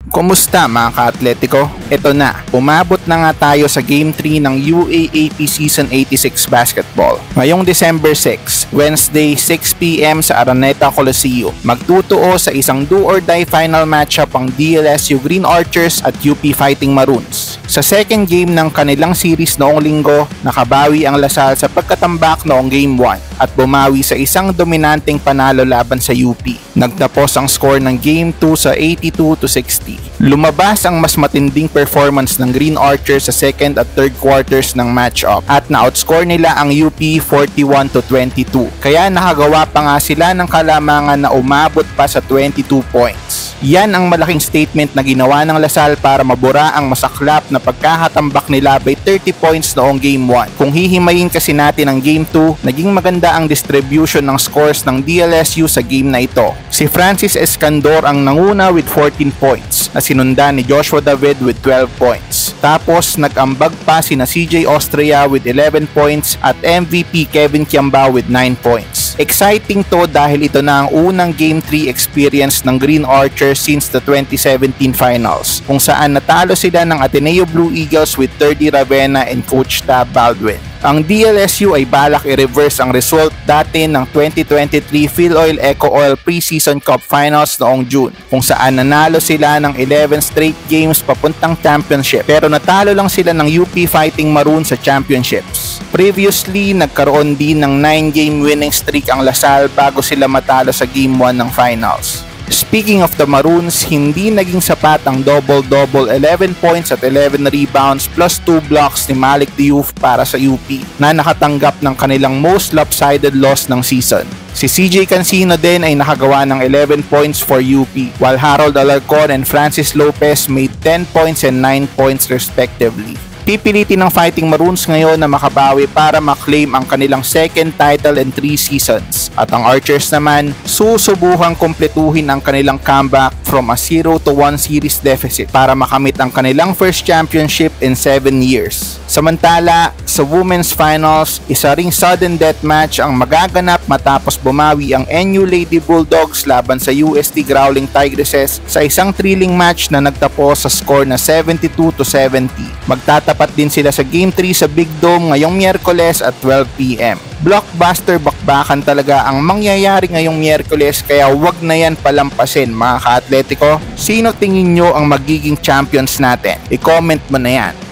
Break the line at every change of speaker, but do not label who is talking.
Kumusta mga ka-Atletico? Ito na, umabot na nga tayo sa Game 3 ng UAAP Season 86 Basketball. Ngayong December 6, Wednesday 6pm sa Araneta Coliseum, magtutuo sa isang do-or-die final matchup ang DLSU Green Archers at UP Fighting Maroons. Sa second game ng kanilang series noong linggo, nakabawi ang Lasal sa pagkatambak noong Game 1 at bumawi sa isang dominanteng panalo laban sa UP. Nagtapos ang score ng Game 2 sa 82-60. Lumabas ang mas matinding performance ng Green Archers sa second at third quarters ng matchup at na-outscore nila ang UP 41-22. Kaya nakagawa pa nga sila ng kalamangan na umabot pa sa 22 points. Yan ang malaking statement na ginawa ng Lasal para mabura ang masaklap na pagkakatambak nila by 30 points noong Game 1. Kung hihimayin kasi natin ang Game 2, naging maganda ang distribution ng scores ng DLSU sa game na ito. Si Francis Escandor ang nanguna with 14 points na sinundan ni Joshua David with 12 points. Tapos nag-ambag pa sina CJ Austria with 11 points at MVP Kevin Kiambao with 9 points. Exciting to dahil ito na ang unang Game 3 experience ng Green Archers since the 2017 finals, kung saan natalo sila ng Ateneo Blue Eagles with 30 Ravenna and Coach Tab Baldwin. Ang DLSU ay balak i-reverse ang result dati ng 2023 Philoil Eco Oil Preseason Cup Finals noong June, kung saan nanalo sila ng 11 straight games papuntang championship, pero natalo lang sila ng UP Fighting Maroons sa championships. Previously, nagkaroon din ng 9-game winning streak ang Lasal bago sila matalo sa Game 1 ng finals. Speaking of the Maroons, hindi naging sapat ang double-double 11 points at 11 rebounds plus 2 blocks ni Malik Diouf para sa UP na nakatanggap ng kanilang most lopsided loss ng season. Si CJ Cancino din ay nakagawa ng 11 points for UP, while Harold Alarcon and Francis Lopez made 10 points and 9 points respectively. Pipilitin ng Fighting Maroons ngayon na makabawi para maklaim ang kanilang second title in 3 seasons. At ang Archers naman, susubuhang kumpletuhin ang kanilang comeback from a 0-1 series deficit para makamit ang kanilang first championship in 7 years. Samantala, sa Women's Finals, isa ring sudden death match ang magaganap matapos bumawi ang NU Lady Bulldogs laban sa UST Growling Tigresses sa isang thrilling match na nagtapos sa score na 72-70. Magtatapat din sila sa Game 3 sa Big Dome ngayong Miyerkules at 12pm. Blockbuster bakbakan talaga ang mangyayari ngayong Miyerkules, kaya wag na yan palampasin mga ka-Atletico. Sino tingin nyo ang magiging champions natin? I-comment mo na yan.